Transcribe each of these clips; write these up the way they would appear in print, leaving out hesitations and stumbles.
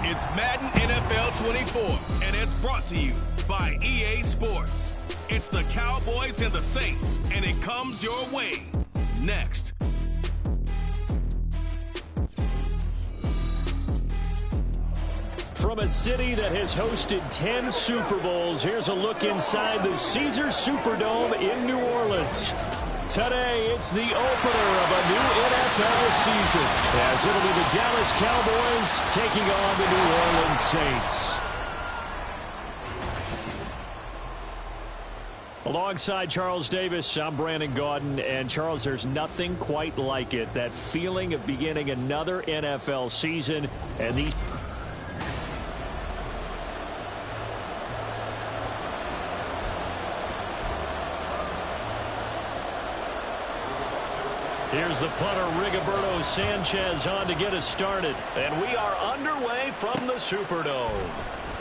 It's Madden NFL 24, and it's brought to you by EA Sports. It's the Cowboys and the Saints, and it comes your way next. From a city that has hosted 10 Super Bowls, here's a look inside the Caesars Superdome in New Orleans. Today, it's the opener of a new NFL season, as it'll be the Dallas Cowboys taking on the New Orleans Saints. Alongside Charles Davis, I'm Brandon Gaudin. And Charles, there's nothing quite like it. That feeling of beginning another NFL season, and these... Here's the punter, Rigoberto Sanchez, on to get us started. And we are underway from the Superdome.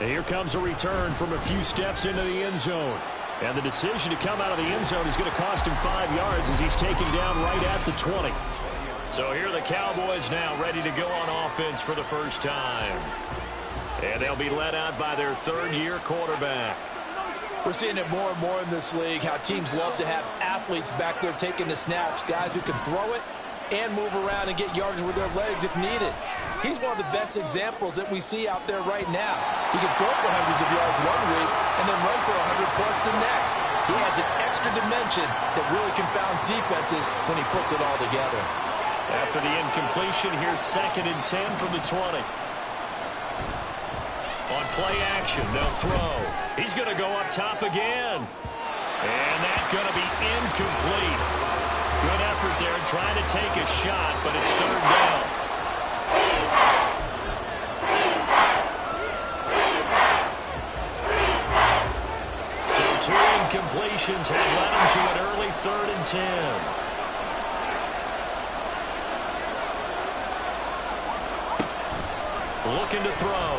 And here comes a return from a few steps into the end zone. And the decision to come out of the end zone is going to cost him 5 yards as he's taken down right at the 20. So here are the Cowboys now ready to go on offense for the first time. And they'll be led out by their third-year quarterback. We're seeing it more and more in this league, how teams love to have athletes back there taking the snaps, guys who can throw it and move around and get yardage with their legs if needed. He's one of the best examples that we see out there right now. He can throw for hundreds of yards one week and then run for 100-plus the next. He adds an extra dimension that really confounds defenses when he puts it all together. After the incompletion, here's 2nd and 10 from the 20. On play action, they'll throw. He's going to go up top again. And that's going to be incomplete. Good effort there trying to take a shot, but it's 3rd down. So 2 incompletions have led him to an early 3rd and 10. Looking to throw.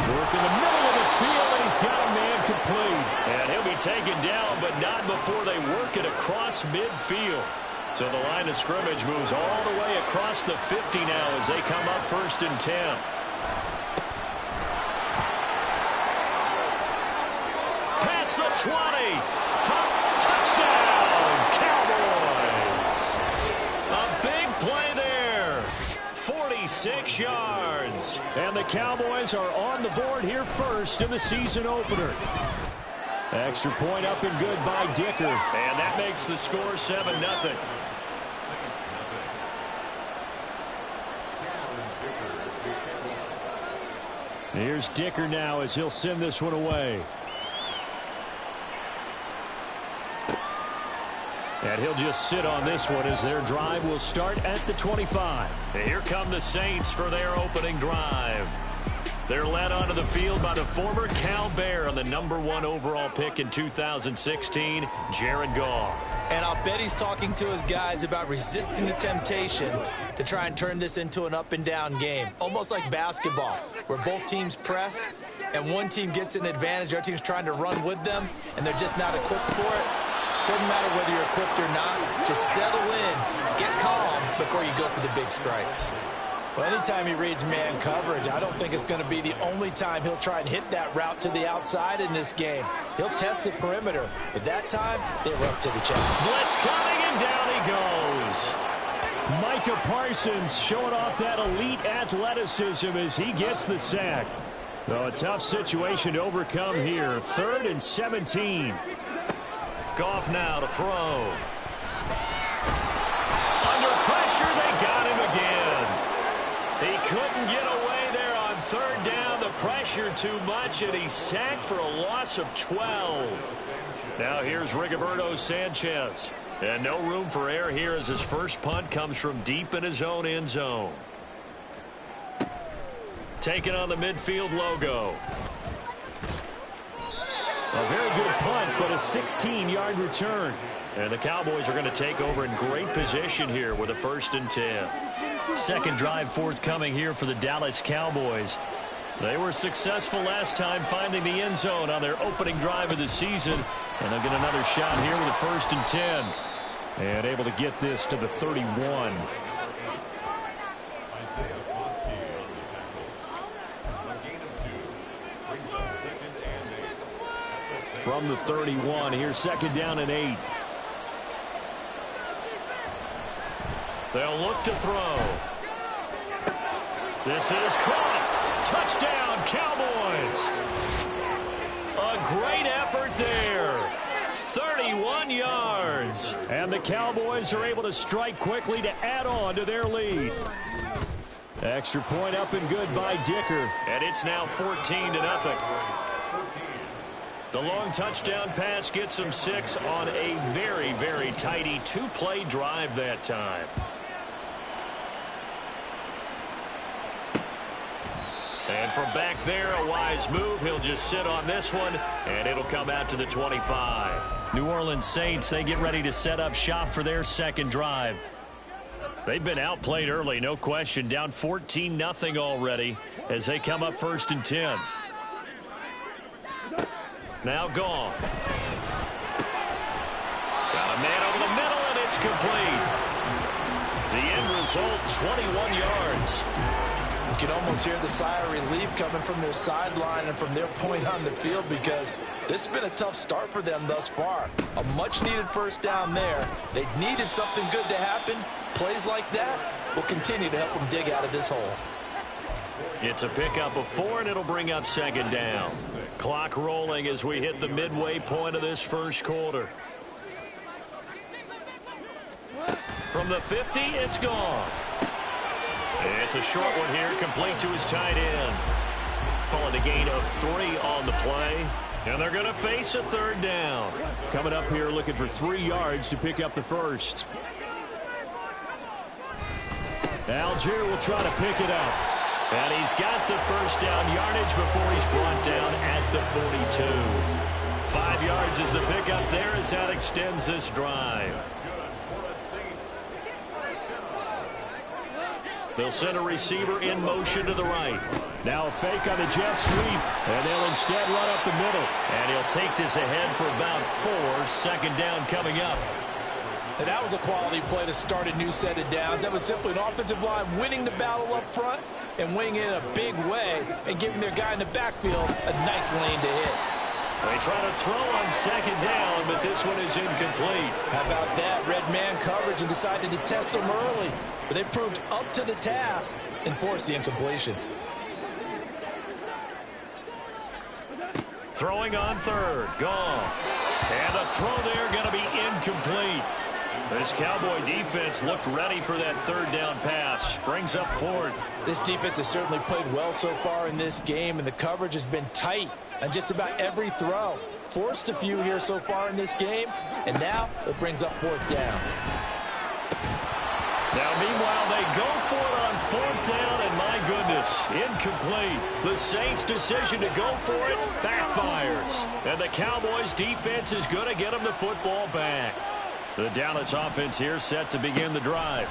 Work in the middle of the field, and he's got a man complete. And he'll be taken down, but not before they work it across midfield. So the line of scrimmage moves all the way across the 50 now as they come up 1st and 10. Past the 20. Touchdown, Cowboys. A big play there. 46 yards. And the Cowboys are on the board here first in the season opener. Extra point up and good by Dicker. And that makes the score 7-0. Here's Dicker now as he'll send this one away. And he'll just sit on this one as their drive will start at the 25. And here come the Saints for their opening drive. They're led onto the field by the former Cal Bear on the #1 overall pick in 2016, Jared Goff. And I'll bet he's talking to his guys about resisting the temptation to try and turn this into an up-and-down game, almost like basketball, where both teams press and one team gets an advantage, our team's trying to run with them, and they're just not equipped for it. Doesn't matter whether you're equipped or not. Just settle in, get calm before you go for the big strikes. Well, anytime he reads man coverage, I don't think it's going to be the only time he'll try and hit that route to the outside in this game. He'll test the perimeter, but that time, they were up to the challenge. Blitz coming, and down he goes. Micah Parsons showing off that elite athleticism as he gets the sack. So a tough situation to overcome here. 3rd and 17. Goff now to throw. Under pressure, they got him again. He couldn't get away there on 3rd down. The pressure too much, and he's sacked for a loss of 12. Now here's Rigoberto Sanchez. And no room for error here as his first punt comes from deep in his own end zone. Taking on the midfield logo. A very good punt, but a 16-yard return. And the Cowboys are going to take over in great position here with a 1st and 10. Second drive forthcoming here for the Dallas Cowboys. They were successful last time finding the end zone on their opening drive of the season. And they'll get another shot here with a 1st and 10. And able to get this to the 31. from the 31. Here's 2nd down and 8. They'll look to throw. This is caught. Touchdown, Cowboys. A great effort there. 31 yards. And the Cowboys are able to strike quickly to add on to their lead. Extra point up and good by Dicker. And it's now 14-0. The long touchdown pass gets them 6 on a very, very tidy 2-play drive that time. And from back there, a wise move. He'll just sit on this one, and it'll come out to the 25. New Orleans Saints, they get ready to set up shop for their second drive. They've been outplayed early, no question. Down 14-0 already as they come up 1st and 10. Now Goff. Got a man over the middle, and it's complete. The end result, 21 yards. You can almost hear the sigh of relief coming from their sideline and from their point on the field, because this has been a tough start for them thus far. A much-needed first down there. They needed something good to happen. Plays like that will continue to help them dig out of this hole. It's a pickup of 4, and it'll bring up 2nd down. Clock rolling as we hit the midway point of this first quarter. From the 50, it's Goff. It's a short one here, complete to his tight end. Calling a gain of 3 on the play. And they're going to face a 3rd down. Coming up here looking for 3 yards to pick up the first. Algier will try to pick it up. And he's got the first down yardage before he's brought down at the 42. 5 yards is the pickup there as that extends this drive. They'll send a receiver in motion to the right. Now a fake on the jet sweep, and they'll instead run up the middle. And he'll take this ahead for about 4. 2nd down coming up. And that was a quality play to start a new set of downs. That was simply an offensive line winning the battle up front and winning it in a big way and giving their guy in the backfield a nice lane to hit. They try to throw on 2nd down, but this one is incomplete. How about that? Red man coverage and decided to test them early. But they proved up to the task and forced the incompletion. Throwing on 3rd. Goff. And the throw there going to be incomplete. This Cowboy defense looked ready for that 3rd down pass. Brings up 4th. This defense has certainly played well so far in this game, and the coverage has been tight on just about every throw. Forced a few here so far in this game, and now it brings up 4th down. Now, meanwhile, they go for it on 4th down, and my goodness, incomplete. The Saints' decision to go for it backfires. And the Cowboys' defense is going to get them the football back. The Dallas offense here set to begin the drive.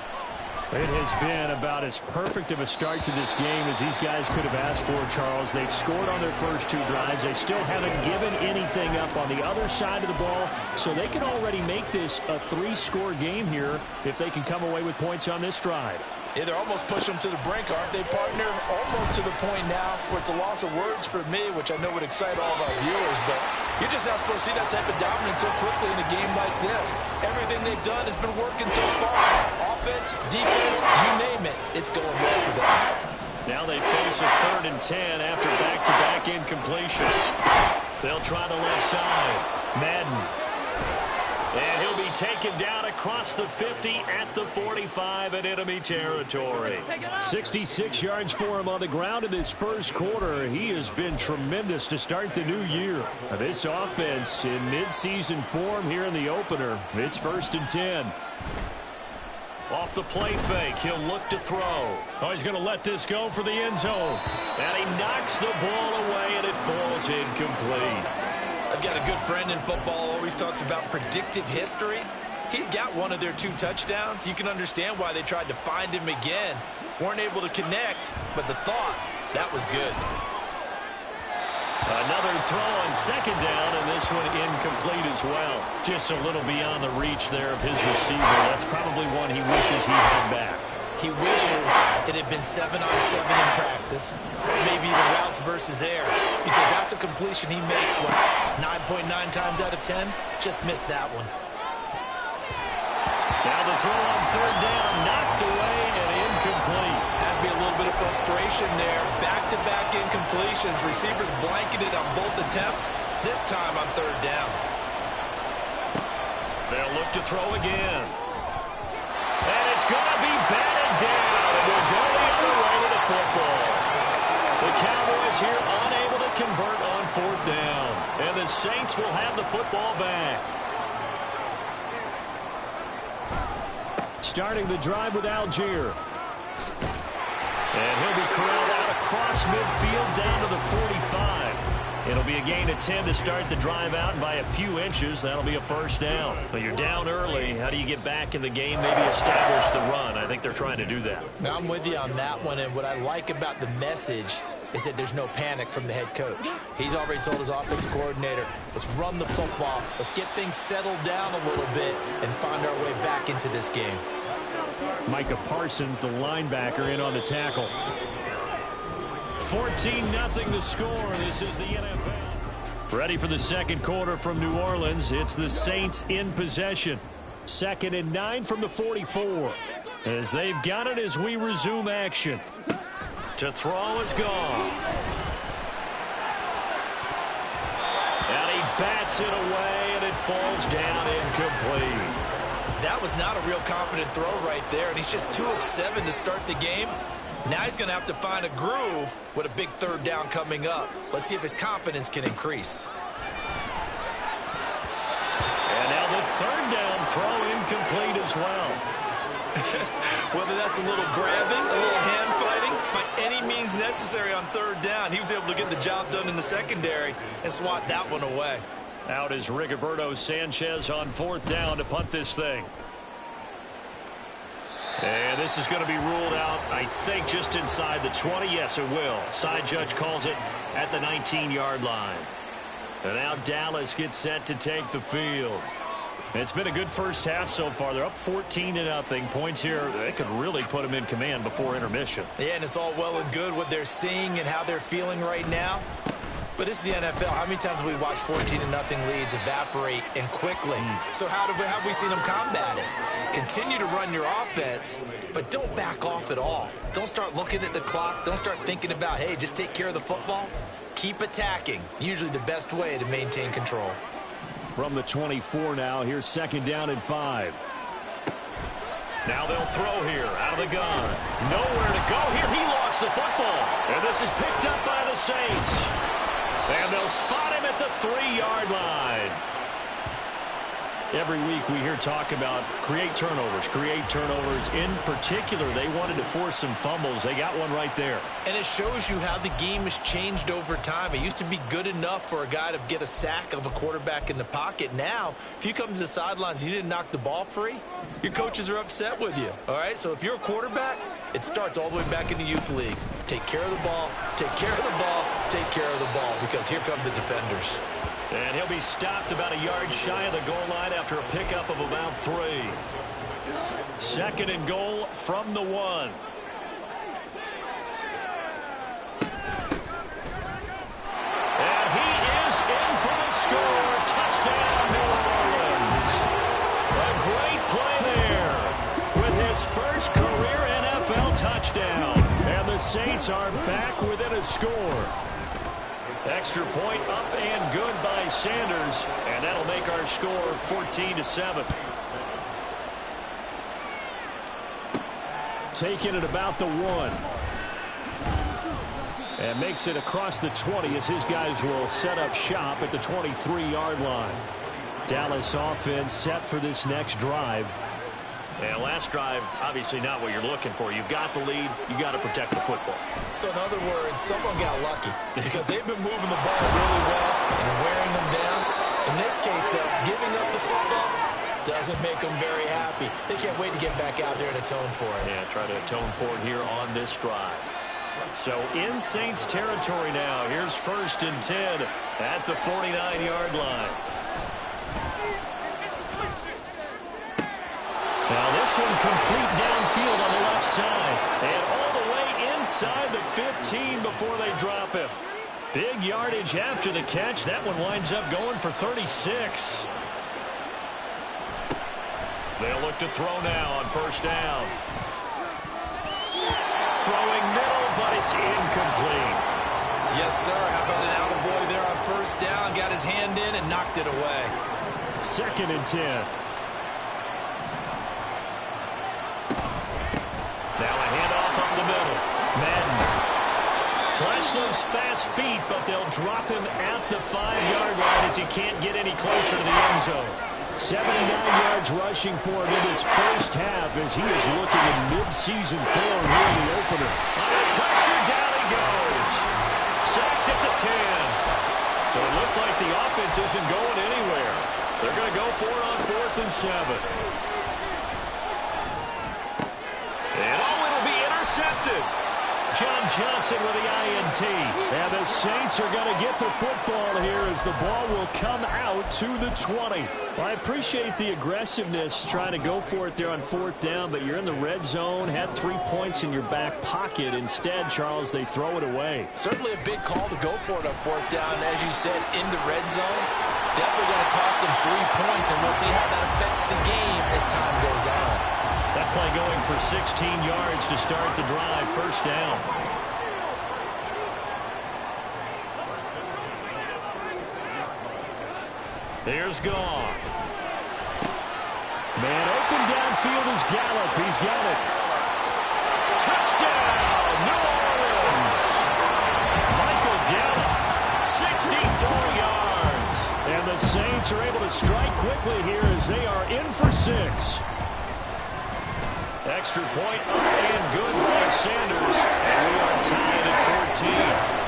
It has been about as perfect of a start to this game as these guys could have asked for, Charles. They've scored on their first 2 drives. They still haven't given anything up on the other side of the ball, so they can already make this a 3-score game here if they can come away with points on this drive. Yeah, they're almost pushing them to the brink, aren't they, partner? Almost to the point now where it's a loss of words for me, which I know would excite all of our viewers, but you're just not supposed to see that type of dominance so quickly in a game like this. Everything they've done has been working so far. Offense, defense, you name it, it's going well for them. Now they face a 3rd and 10 after back-to-back incompletions. They'll try the left side. Madden. And he'll be taken down across the 50 at the 45 in enemy territory. 66 yards for him on the ground in this first quarter. He has been tremendous to start the new year. This offense in midseason form here in the opener. It's 1st and 10. Off the play fake, he'll look to throw. Oh, he's going to let this go for the end zone. And he knocks the ball away, and it falls incomplete. I've got a good friend in football, always talks about predictive history. He's got one of their 2 touchdowns. You can understand why they tried to find him again. Weren't able to connect, but the thought, that was good. Another throw on 2nd down, and this one incomplete as well. Just a little beyond the reach there of his receiver. That's probably one he wishes he had back. He wishes it had been 7-on-7 in practice, or maybe even routes versus air, because that's a completion he makes, what, 9.9 times out of 10? Just missed that one. Now the throw on third down, knocked away and incomplete. Has to be a little bit of frustration there. Back-to-back incompletions. Receivers blanketed on both attempts, this time on third down. They'll look to throw again. And it's going to be batted down. And we'll go the other way with the football. The Cowboys here unable to convert on fourth down. And the Saints will have the football back. Starting the drive with Algier. And he'll be corralled out across midfield down to the 45. It'll be a gain of 10 to start the drive out, and by a few inches, that'll be a first down. But you're down early. How do you get back in the game, maybe establish the run? I think they're trying to do that. Now, I'm with you on that one, and what I like about the message is that there's no panic from the head coach. He's already told his offensive coordinator, let's run the football, let's get things settled down a little bit and find our way back into this game. Micah Parsons, the linebacker, in on the tackle. 14-0 the score. This is the NFL. Ready for the second quarter from New Orleans. It's the Saints in possession. 2nd and 9 from the 44. As they've got it as we resume action. To throw is gone. And he bats it away, and it falls down incomplete. That was not a real confident throw right there, and he's just 2 of 7 to start the game. Now he's going to have to find a groove with a big third down coming up. Let's see if his confidence can increase. And now the third down throw incomplete as well. Whether that's a little grabbing, a little hand fighting, by any means necessary on third down, he was able to get the job done in the secondary and swat that one away. Out is Rigoberto Sanchez on fourth down to punt this thing. And this is going to be ruled out, I think, just inside the 20. Yes, it will. Side judge calls it at the 19-yard line. And now Dallas gets set to take the field. It's been a good first half so far. They're up 14-0. Points here, they could really put them in command before intermission. Yeah, and it's all well and good what they're seeing and how they're feeling right now. But this is the NFL. How many times have we watched 14-0 leads evaporate and quickly? So how have we seen them combat it? Continue to run your offense, but don't back off at all. Don't start looking at the clock. Don't start thinking about, hey, just take care of the football. Keep attacking. Usually the best way to maintain control. From the 24 now, here's 2nd down and 5. Now they'll throw here out of the gun. Nowhere to go here. He lost the football. And this is picked up by the Saints. And they'll spot him at the 3-yard line. Every week we hear talk about create turnovers. In particular, they wanted to force some fumbles. They got one right there. And it shows you how the game has changed over time. It used to be good enough for a guy to get a sack of a quarterback in the pocket. Now, if you come to the sidelines and you didn't knock the ball free, your coaches are upset with you. All right, so if you're a quarterback, it starts all the way back in the youth leagues. Take care of the ball, take care of the ball, take care of the ball, because here come the defenders. And he'll be stopped about a yard shy of the goal line after a pickup of about 3. 2nd and goal from the 1. And he is in for the score. Touchdown, New Orleans. A great play there with his first career NFL touchdown. And the Saints are back within a score. Extra point up and good by Sanders, and that'll make our score 14-7. Taking it about the 1. And makes it across the 20 as his guys will set up shop at the 23-yard line. Dallas offense set for this next drive. And last drive, obviously not what you're looking for. You've got the lead. You got to protect the football. So in other words, someone got lucky because they've been moving the ball really well and wearing them down. In this case, though, giving up the football doesn't make them very happy. They can't wait to get back out there and atone for it. Yeah, try to atone for it here on this drive. So in Saints territory now. Here's 1st and 10 at the 49-yard line. Now this one complete downfield on the left side. And all the way inside the 15 before they drop him. Big yardage after the catch. That one winds up going for 36. They'll look to throw now on first down. Throwing middle, but it's incomplete. Yes, sir. How about an attaboy there on first down? Got his hand in and knocked it away. 2nd and 10. Now a handoff up the middle. Madden. Flash those fast feet, but they'll drop him at the 5-yard line as he can't get any closer to the end zone. 79 yards rushing for him in his first half as he is looking in mid-season form here in the opener. Under pressure, down he goes. Sacked at the 10. So it looks like the offense isn't going anywhere. They're going to go for it on 4th and 7. And it'll be intercepted. John Johnson with the INT. And the Saints are going to get the football here as the ball will come out to the 20. Well, I appreciate the aggressiveness trying to go for it there on 4th down, but you're in the red zone, had 3 points in your back pocket. Instead, Charles, they throw it away. Certainly a big call to go for it on 4th down. As you said, in the red zone, definitely going to cost them 3 points, and we'll see how that affects the game as time goes on. That play going for 16 yards to start the drive. First down. Here's Goff. Man open downfield is Gallup. He's got it. Touchdown, New Orleans. Michael Gallup, 64 yards. And the Saints are able to strike quickly here as they are in for 6. Extra point up and good by Sanders. And we are tied at 14.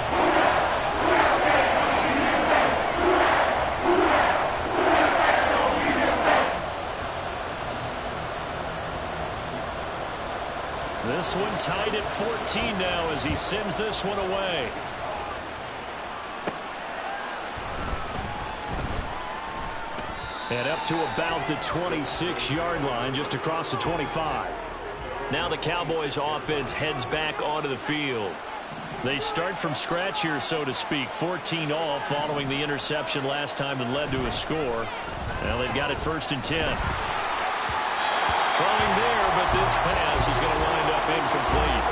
This one tied at 14 now as he sends this one away. And up to about the 26-yard line, just across the 25. Now the Cowboys offense heads back onto the field. They start from scratch here, so to speak. 14 all following the interception last time that led to a score. Now they've got it 1st and 10. Throwing there, but this pass is going to wind up incomplete.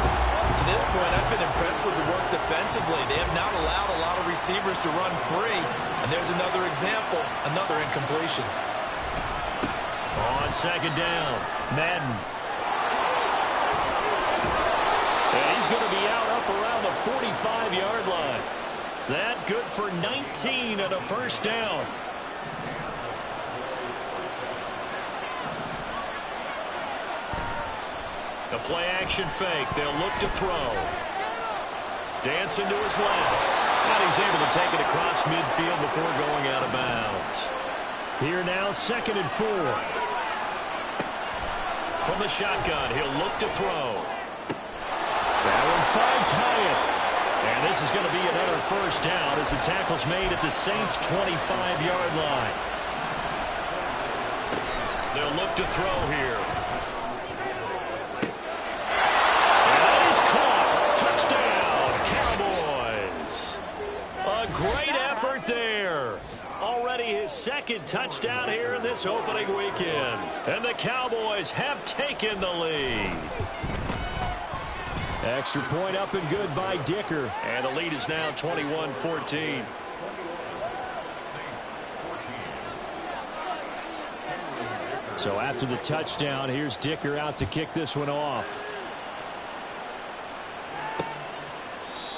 To this point, I've been impressed with the work defensively. They have not allowed a lot of receivers to run free. And there's another example, another incompletion. On 2nd down, Madden. And he's going to be out up around the 45-yard line. That good for 19 and a first down. The play-action fake. They'll look to throw. Dancing to his left. And he's able to take it across midfield before going out of bounds. Here now, 2nd and 4. From the shotgun, he'll look to throw. That one finds Hyatt. And this is going to be another first down as the tackle's made at the Saints' 25-yard line. They'll look to throw here. And that is caught. Touchdown, Cowboys. A great effort there. Already his 2nd touchdown here in this opening weekend. And the Cowboys have taken the lead. Extra point up and good by Dicker. And the lead is now 21-14. So after the touchdown, here's Dicker out to kick this one off.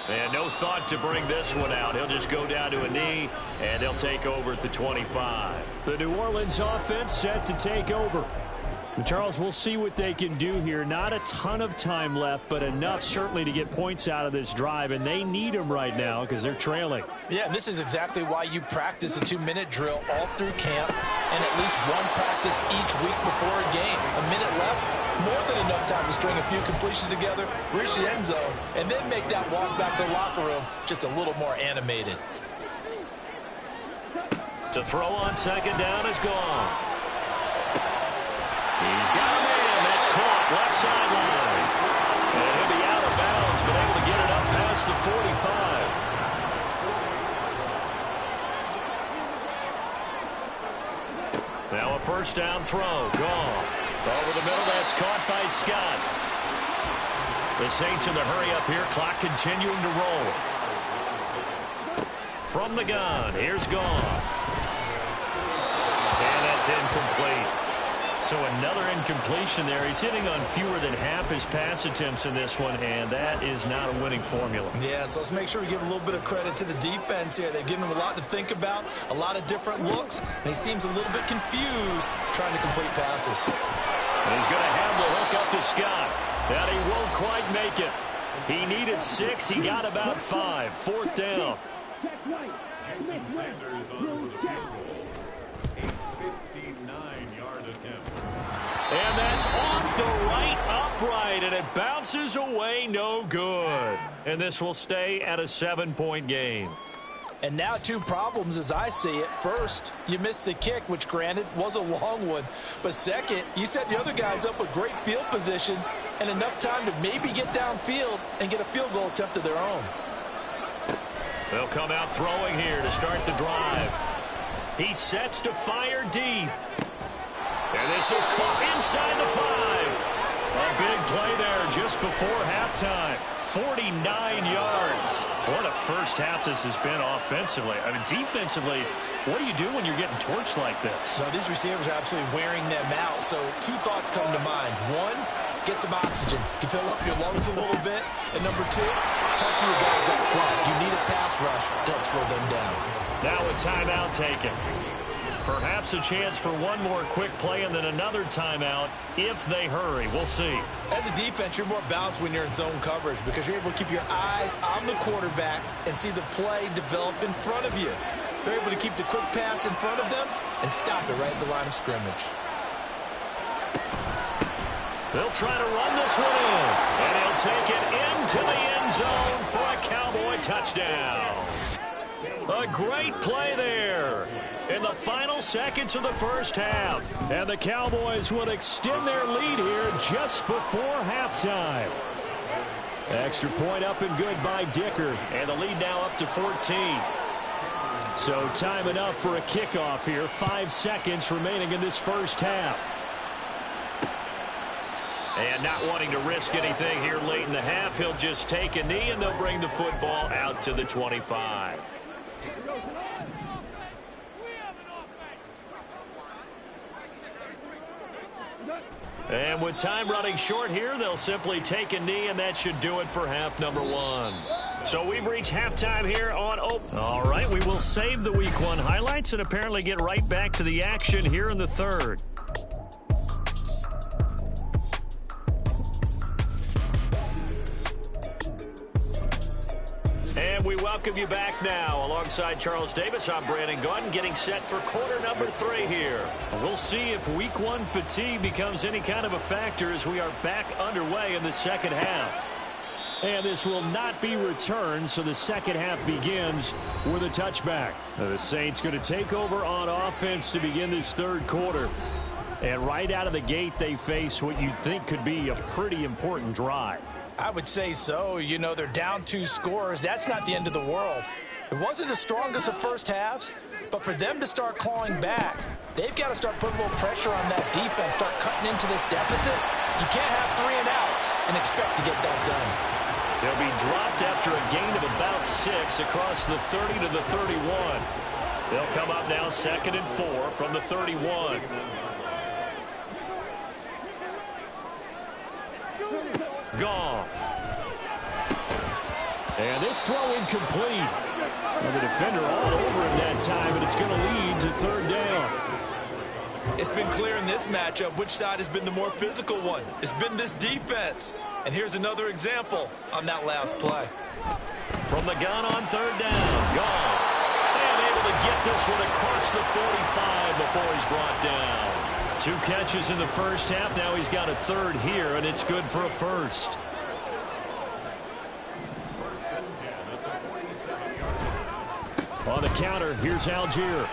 And no thought to bring this one out. He'll just go down to a knee, and they'll take over at the 25. The New Orleans offense set to take over. And Charles, we'll see what they can do here. Not a ton of time left, but enough certainly to get points out of this drive, and they need them right now because they're trailing. Yeah, and this is exactly why you practice a 2-minute drill all through camp and at least one practice each week before a game. A minute left, more than enough time to string a few completions together, reach the end zone, and then make that walk back to the locker room just a little more animated. To throw on 2nd down is Goff. He's got a man. That's caught left sideline. And he'll be out of bounds, but able to get it up past the 45. Now a first down throw. Gone. Over the middle, that's caught by Scott. The Saints in the hurry up here. Clock continuing to roll. From the gun, here's Goff. And that's incomplete. So another incompletion there. He's hitting on fewer than half his pass attempts in this one, and that is not a winning formula. Yeah, so let's make sure we give a little bit of credit to the defense here. They've given him a lot to think about, a lot of different looks, and he seems a little bit confused trying to complete passes. And he's going to have the hook up to Scott. And he won't quite make it. He needed 6. He got about 5. Fourth down. Jason Sanders on for the field goal. A 59-yard attempt. And that's off the right upright, and it bounces away no good. And this will stay at a 7-point game. And now 2 problems as I see it. First, you missed the kick, which granted was a long one. But second, you set the other guys up with great field position and enough time to maybe get downfield and get a field goal attempt of their own. They'll come out throwing here to start the drive. He sets to fire deep. And this is caught inside the 5. A big play there just before halftime. 49 yards. What a first half this has been offensively. I mean, defensively, what do you do when you're getting torched like this? So these receivers are absolutely wearing them out. So 2 thoughts come to mind. 1, get some oxygen. You fill up your lungs a little bit. And number 2, talk to your guys up front. You need a pass rush to help slow them down. Now a timeout taken. Perhaps a chance for one more quick play and then another timeout if they hurry. We'll see. As a defense, you're more balanced when you're in zone coverage because you're able to keep your eyes on the quarterback and see the play develop in front of you. They're able to keep the quick pass in front of them and stop it right at the line of scrimmage. They'll try to run this one in, and he'll take it into the end zone for a Cowboy touchdown. A great play there in the final seconds of the first half. And the Cowboys will extend their lead here just before halftime. Extra point up and good by Dicker. And the lead now up to 14. So time enough for a kickoff here. 5 seconds remaining in this first half. And not wanting to risk anything here late in the half, he'll just take a knee and they'll bring the football out to the 25. And with time running short here, they'll simply take a knee, and that should do it for half number 1. So we've reached halftime here on Open. All right, we will save the Week 1 highlights and apparently get right back to the action here in the third. And we welcome you back now. Alongside Charles Davis, I'm Brandon Gaudin, getting set for quarter number 3 here. We'll see if Week 1 fatigue becomes any kind of a factor as we are back underway in the second half. And this will not be returned, so the second half begins with a touchback. The Saints going to take over on offense to begin this third quarter. And right out of the gate, they face what you'd think could be a pretty important drive. I would say so. You know, they're down 2 scores. That's not the end of the world. It wasn't the strongest of first halves, but for them to start clawing back, they've got to start putting a little pressure on that defense, start cutting into this deficit. You can't have 3 and outs and expect to get that done. They'll be dropped after a gain of about 6 across the 30 to the 31. They'll come up now 2nd and 4 from the 31. Goff. And this throw incomplete. And the defender all over him that time, and it's going to lead to third down. It's been clear in this matchup which side has been the more physical one. It's been this defense. And here's another example on that last play. From the gun on third down, Goff. And able to get this one across the 45 before he's brought down. 2 catches in the first half. Now he's got a third here, and it's good for a first. On the counter, here's Algier.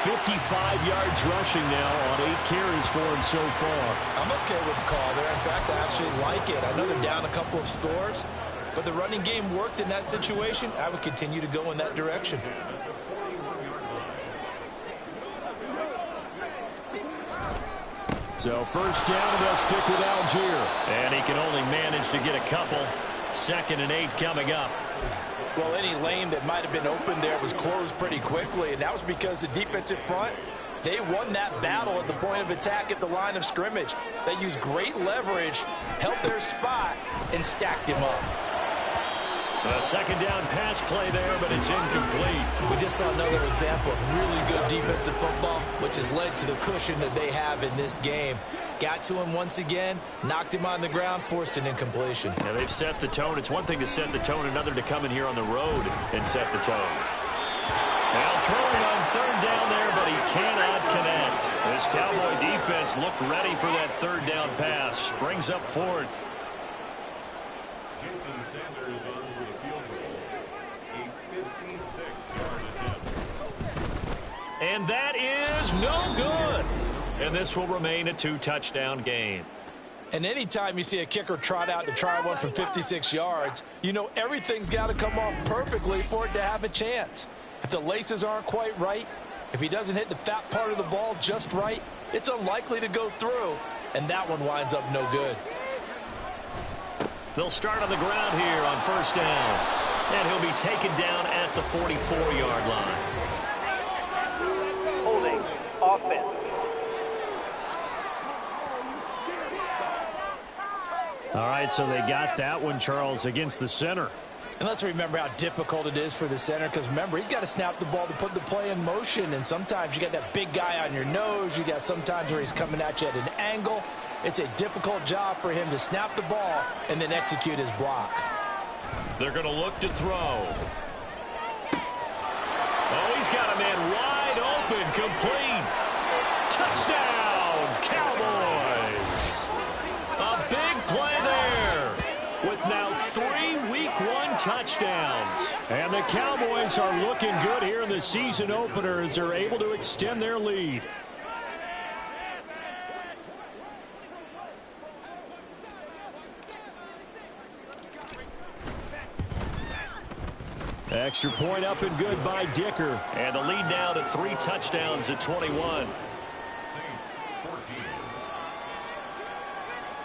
55 yards rushing now on 8 carries for him so far. I'm okay with the call there. In fact, I actually like it. I know they're down a couple of scores, but the running game worked in that situation. I would continue to go in that direction. So first down, and they'll stick with Algier. And he can only manage to get a couple. 2nd and 8 coming up. Well, any lane that might have been open there was closed pretty quickly, and that was because the defensive front, they won that battle at the point of attack at the line of scrimmage. They used great leverage, held their spot, and stacked him up. A 2nd down pass play there, but it's incomplete. We just saw another example of really good defensive football, which has led to the cushion that they have in this game. Got to him once again, knocked him on the ground, forced an incompletion. Yeah, they've set the tone. It's one thing to set the tone, another to come in here on the road and set the tone. Now throwing on 3rd down there, but he cannot connect. This Cowboy defense looked ready for that 3rd down pass. Brings up 4th. Jason Sanders on for the field goal. A 56-yard attempt. And that is no good. And this will remain a 2-touchdown game. And anytime you see a kicker trot out to try one from 56 yards, you know everything's got to come off perfectly for it to have a chance. If the laces aren't quite right, if he doesn't hit the fat part of the ball just right, it's unlikely to go through, and that one winds up no good. They'll start on the ground here on 1st down. And he'll be taken down at the 44-yard line. Holding offense. All right, so they got that one, Charles, against the center. And let's remember how difficult it is for the center, because remember, he's got to snap the ball to put the play in motion, and sometimes you got that big guy on your nose. You got sometimes where he's coming at you at an angle. It's a difficult job for him to snap the ball and then execute his block. They're going to look to throw. Oh, he's got a man wide open, complete. Touchdown, Cowboys. A big play there with now 3 Week 1 touchdowns. And the Cowboys are looking good here in the season opener as they're able to extend their lead. Extra point up and good by Dicker. And the lead now to 3 touchdowns at 21. Saints 14.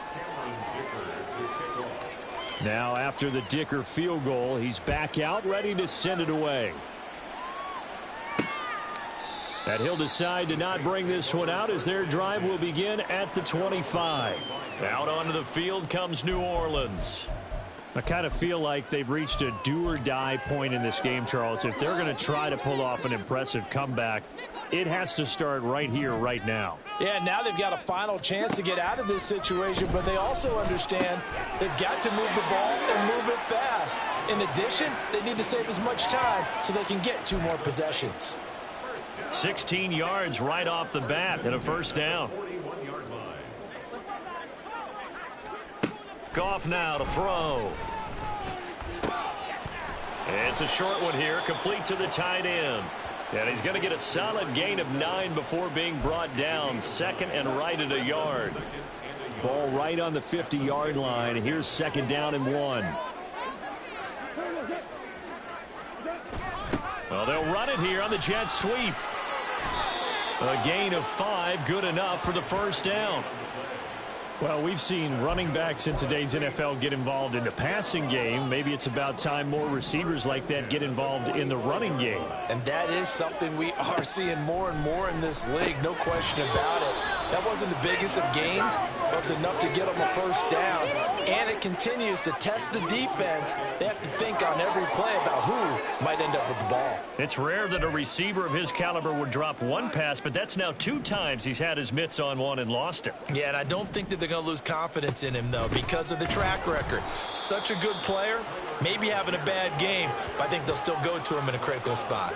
Cameron Dicker to kick off. Now after the Dicker field goal, he's back out ready to send it away. And he'll decide to not bring this one out as their drive will begin at the 25. Out onto the field comes New Orleans. I kind of feel like they've reached a do-or-die point in this game, Charles. If they're going to try to pull off an impressive comeback, it has to start right here, right now. Yeah, now they've got a final chance to get out of this situation, but they also understand they've got to move the ball and move it fast. In addition, they need to save as much time so they can get 2 more possessions. 16 yards right off the bat and a 1st down. 41-yard line. Goff now to throw. It's a short one here, complete to the tight end. And he's going to get a solid gain of 9 before being brought down. 2nd and right at a yard. Ball right on the 50-yard line. Here's 2nd down and 1. Well, they'll run it here on the jet sweep. A gain of 5, good enough for the 1st down. Well, we've seen running backs in today's NFL get involved in the passing game. Maybe it's about time more receivers like that get involved in the running game. And that is something we are seeing more and more in this league, no question about it. That wasn't the biggest of gains, but it's enough to get them a 1st down. And it continues to test the defense. They have to think on every play about who might end up with the ball. It's rare that a receiver of his caliber would drop 1 pass, but that's now 2 times he's had his mitts on one and lost it. Yeah, and I don't think that they're going to lose confidence in him, though, because of the track record. Such a good player, maybe having a bad game, but I think they'll still go to him in a critical spot.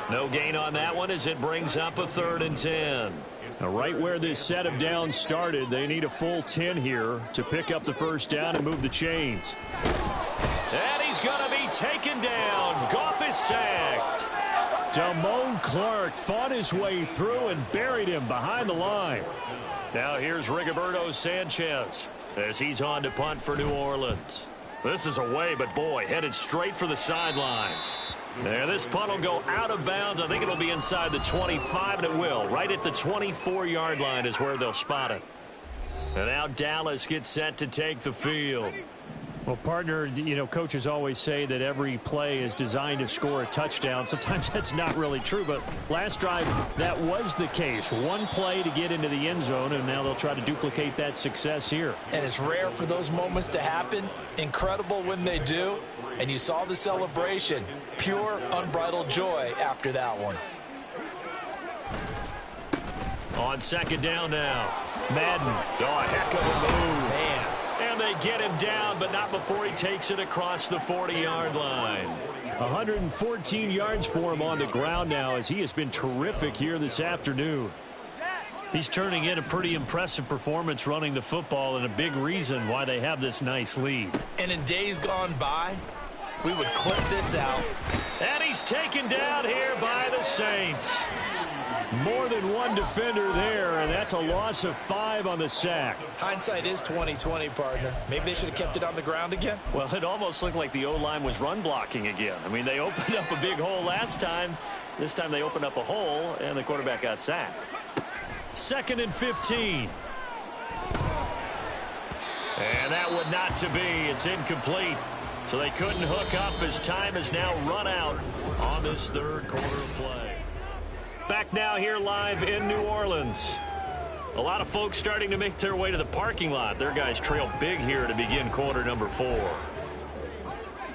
No gain on that one as it brings up a 3rd and 10. Now, right where this set of downs started, they need a full 10 here to pick up the 1st down and move the chains. And he's going to be taken down. Goff is sacked. Damone Clark fought his way through and buried him behind the line. Now here's Rigoberto Sanchez as he's on to punt for New Orleans. This is away, but boy, headed straight for the sidelines. And this punt will go out of bounds. I think it'll be inside the 25, and it will. Right at the 24-yard line is where they'll spot it. And now Dallas gets set to take the field. Well, partner, you know, coaches always say that every play is designed to score a touchdown. Sometimes that's not really true, but last drive, that was the case. One play to get into the end zone, and now they'll try to duplicate that success here. And it's rare for those moments to happen. Incredible when they do. And you saw the celebration. Pure, unbridled joy after that one. On second down now, Madden. Oh, a heck of a move. Man. And they get him down, but not before he takes it across the 40-yard line. 114 yards for him on the ground now as he has been terrific here this afternoon. He's turning in a pretty impressive performance running the football, and a big reason why they have this nice lead. And in days gone by, we would clip this out. And he's taken down here by the Saints. More than one defender there, and that's a loss of 5 on the sack. Hindsight is 20/20, partner. Maybe they should have kept it on the ground again. Well, it almost looked like the O-line was run blocking again. I mean, they opened up a big hole last time. This time they opened up a hole, and the quarterback got sacked. 2nd and 15. And that would not to be. It's incomplete. So they couldn't hook up as time has now run out on this third quarter of play. Back now here live in New Orleans. A lot of folks starting to make their way to the parking lot. Their guys trail big here to begin quarter number 4.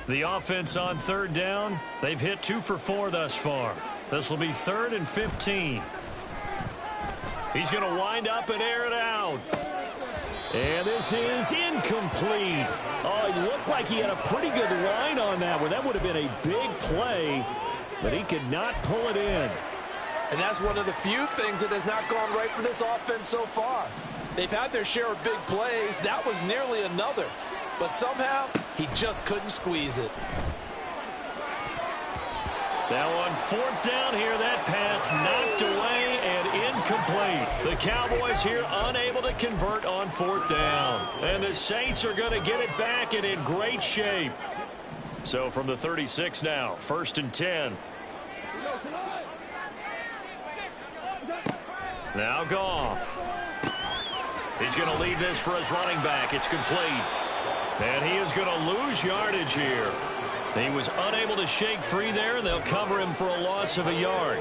The offense on third down. They've hit 2 for 4 thus far. This will be 3rd and 15. He's going to wind up and air it out. And this is incomplete. Oh, it looked like he had a pretty good line on that one. That would have been a big play, but he could not pull it in. And that's one of the few things that has not gone right for this offense so far. They've had their share of big plays. That was nearly another. But somehow, he just couldn't squeeze it. Now on 4th down here, that pass knocked away and incomplete. The Cowboys here unable to convert on 4th down. And the Saints are going to get it back and in great shape. So from the 36 now, 1st and 10. Now Goff. He's going to lead this for his running back. It's complete. And he is going to lose yardage here. He was unable to shake free there, and they'll cover him for a loss of a yard.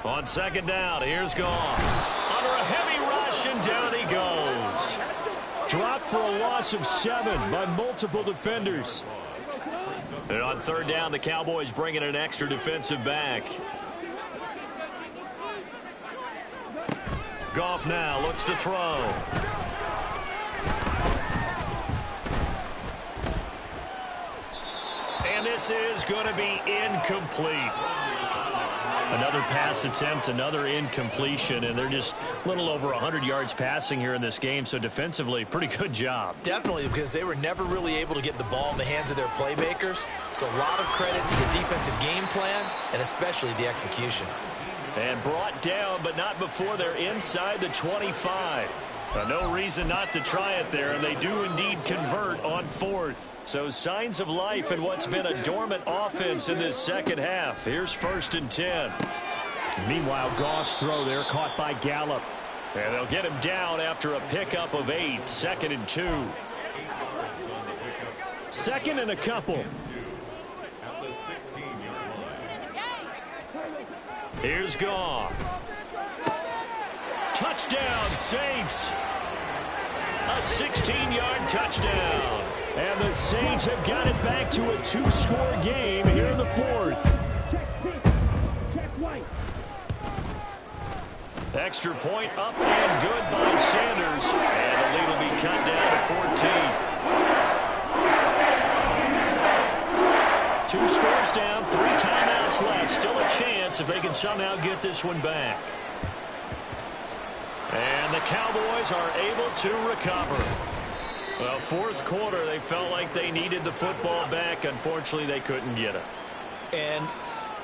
On 2nd down, here's Goff. Under a heavy rush, and down he goes. Dropped for a loss of 7 by multiple defenders. And on 3rd down, the Cowboys bring in an extra defensive back. Goff now looks to throw. And this is going to be incomplete. Another pass attempt, another incompletion, and they're just a little over 100 yards passing here in this game, so defensively, pretty good job. Definitely, because they were never really able to get the ball in the hands of their playmakers, so a lot of credit to the defensive game plan, and especially the execution. And brought down, but not before they're inside the 25. No reason not to try it there, and they do indeed convert on 4th. So signs of life in what's been a dormant offense in this second half. Here's 1st and 10. Meanwhile, Goff's throw there caught by Gallup. And they'll get him down after a pickup of 8. 2nd and 2. 2nd and a couple. Here's Goff. Touchdown, Saints. A 16-yard touchdown. And the Saints have got it back to a 2-score game here in the 4th. Extra point up and good by Sanders. And the lead will be cut down to 14. 2 scores down, 3 timeouts left. Still a chance if they can somehow get this one back. And the Cowboys are able to recover. Well, fourth quarter, they felt like they needed the football back. Unfortunately, they couldn't get it. And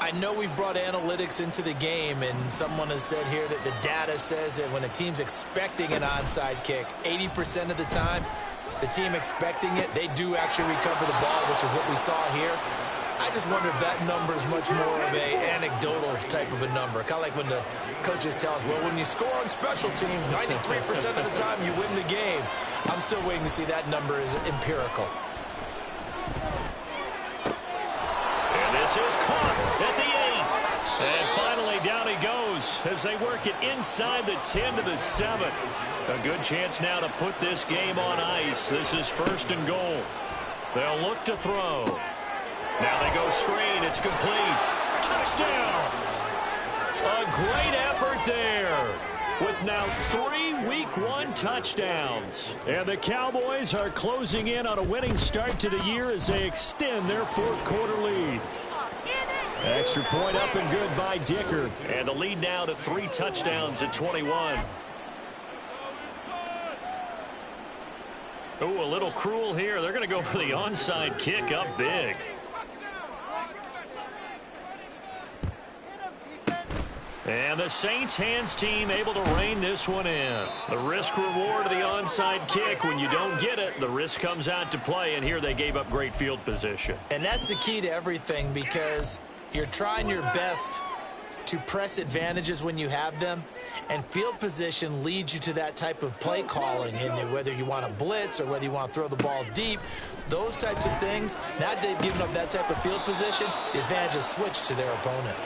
I know we brought analytics into the game, and someone has said here that the data says that when a team's expecting an onside kick, 80% of the time, the team expecting it, they do actually recover the ball, which is what we saw here. I just wonder if that number is much more of a anecdotal type of a number. Kind of like when the coaches tell us, well, when you score on special teams, 93% of the time you win the game. I'm still waiting to see that number is empirical. And this is caught at the 8. And finally down he goes as they work it inside the 10 to the 7. A good chance now to put this game on ice. This is 1st and goal. They'll look to throw. Now they go screen. It's complete. Touchdown! A great effort there with now 3 Week 1 touchdowns. And the Cowboys are closing in on a winning start to the year as they extend their fourth quarter lead. Extra point up and good by Dicker. And the lead now to 3 touchdowns at 21. Ooh, a little cruel here. They're going to go for the onside kick up big. And the Saints hands team able to rein this one in. The risk reward of the onside kick. When you don't get it, the risk comes out to play, and here they gave up great field position. And that's the key to everything, because you're trying your best to press advantages when you have them, and field position leads you to that type of play calling. And whether you want to blitz or whether you want to throw the ball deep, those types of things, now they've given up that type of field position, the advantage is switched to their opponent.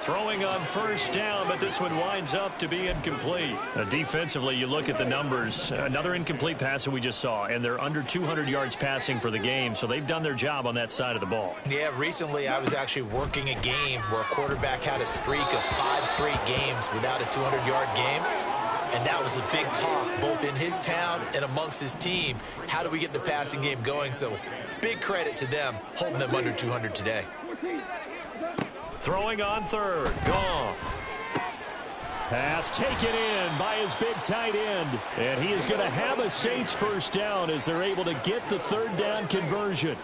Throwing on 1st down, but this one winds up to be incomplete. Defensively, you look at the numbers. Another incomplete pass that we just saw, and they're under 200 yards passing for the game, so they've done their job on that side of the ball. Yeah, recently I was actually working a game where a quarterback had a streak of 5 straight games without a 200-yard game, and that was a big talk both in his town and amongst his team. How do we get the passing game going? So big credit to them holding them under 200 today. Throwing on 3rd. Goff. Pass taken in by his big tight end. And he is going to have a Saints 1st down as they're able to get the 3rd down conversion.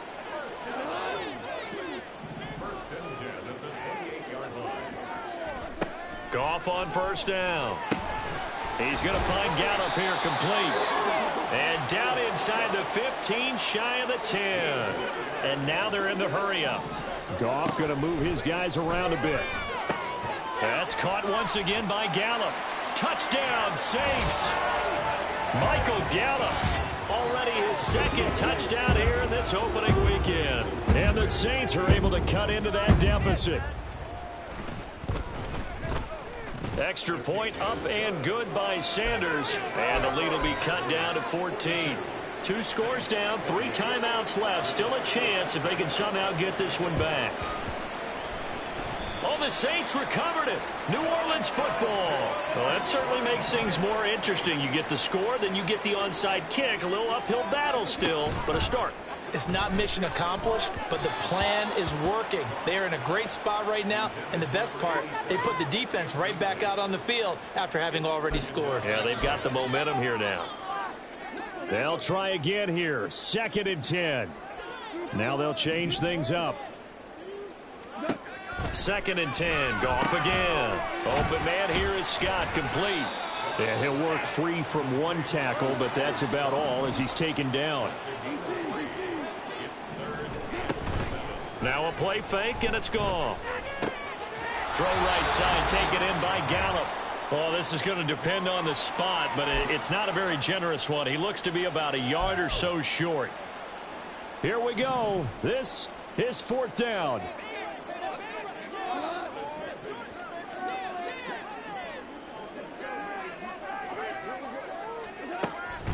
1st and 10 at the 28-yard line. Goff on 1st down. He's going to find Gallup here complete. And down inside the 15, shy of the 10. And now they're in the hurry-up. Goff going to move his guys around a bit. That's caught once again by Gallup. Touchdown, Saints. Michael Gallup. Already his 2nd touchdown here in this opening weekend. And the Saints are able to cut into that deficit. Extra point up and good by Sanders. And the lead will be cut down to 14. 2 scores down, 3 timeouts left. Still a chance if they can somehow get this one back. Oh, the Saints recovered it. New Orleans football. Well, that certainly makes things more interesting. You get the score, then you get the onside kick. A little uphill battle still, but a start. It's not mission accomplished, but the plan is working. They're in a great spot right now, and the best part, they put the defense right back out on the field after having already scored. Yeah, they've got the momentum here now. They'll try again here. 2nd and 10. Now they'll change things up. 2nd and 10. Goff again. Open man here is Scott, complete. And he'll work free from 1 tackle, but that's about all as he's taken down. Now a play fake, and it's Goff. Throw right side, taken in by Gallup. Oh, this is going to depend on the spot, but it's not a very generous one. He looks to be about a yard or so short. Here we go. This is 4th down.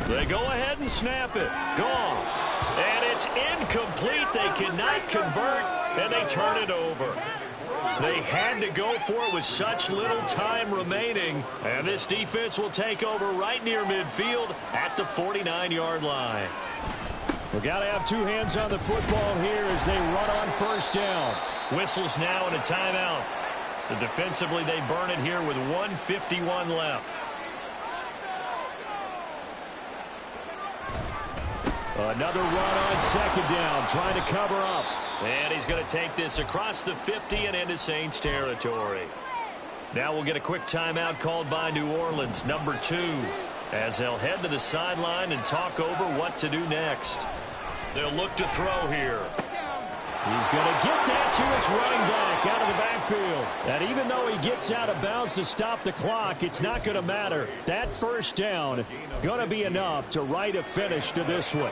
They go ahead and snap it. Goff. And it's incomplete. They cannot convert, and they turn it over. They had to go for it with such little time remaining. And this defense will take over right near midfield at the 49-yard line. We've got to have 2 hands on the football here as they run on 1st down. Whistles now and a timeout. So defensively, they burn it here with 1:51 left. Another run on second down, trying to cover up. And he's going to take this across the 50 and into Saints territory. Now we'll get a quick timeout called by New Orleans, number 2, as they'll head to the sideline and talk over what to do next. They'll look to throw here. He's going to get that to his running back out of the backfield. And even though he gets out of bounds to stop the clock, it's not going to matter. That first down going to be enough to write a finish to this one.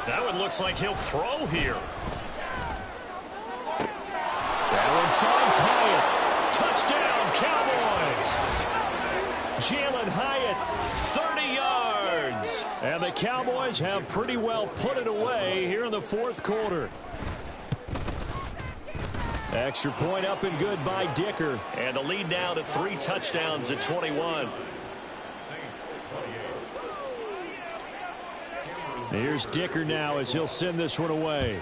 That one looks like he'll throw here. That one finds Hyatt. Touchdown, Cowboys. Jalen Hyatt, 30 yards. And the Cowboys have pretty well put it away here in the fourth quarter. Extra point up and good by Dicker. And the lead now to 3 touchdowns at 21. Here's Dicker now as he'll send this one away.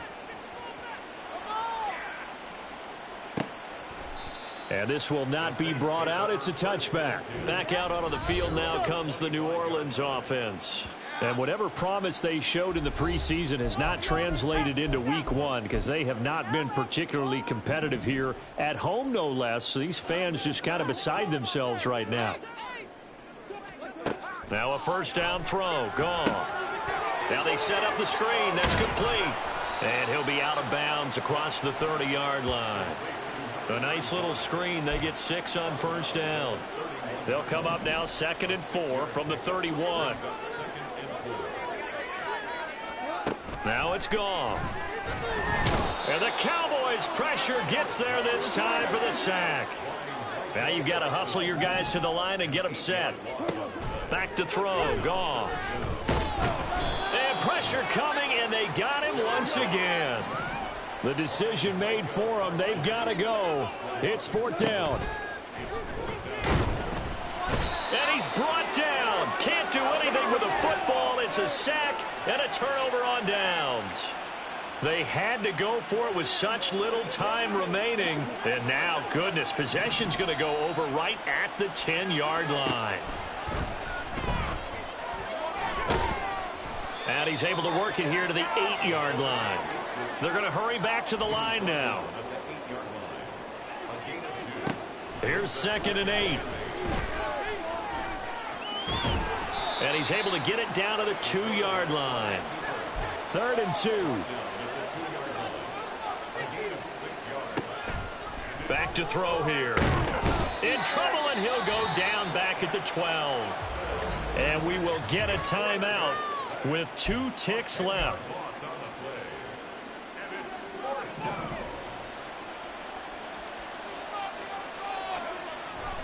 And this will not be brought out. It's a touchback. Back out onto the field now comes the New Orleans offense. And whatever promise they showed in the preseason has not translated into week 1 because they have not been particularly competitive here at home, no less. So these fans just kind of beside themselves right now. Now a first down throw. Gone. Now they set up the screen. That's complete. And he'll be out of bounds across the 30-yard line. A nice little screen. They get 6 on first down. They'll come up now 2nd and 4 from the 31. Now it's gone. And the Cowboys pressure gets there this time for the sack. Now you've got to hustle your guys to the line and get them set. Back to throw. Gone. And pressure coming, and they got him once again. The decision made for them. They've got to go. It's 4th down. And he's brought down. Can't do anything with a football. It's a sack and a turnover on downs. They had to go for it with such little time remaining. And now, goodness, possession's going to go over right at the 10-yard line. And he's able to work it here to the 8-yard line. They're going to hurry back to the line now. Here's 2nd and 8. And he's able to get it down to the 2-yard line. 3rd and 2. Back to throw here. In trouble, and he'll go down back at the 12. And we will get a timeout with 2 ticks left.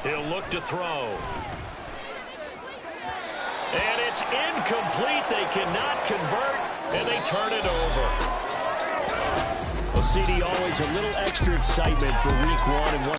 He'll look to throw. And it's incomplete. They cannot convert, and they turn it over. Well, CD, always a little extra excitement for week 1 and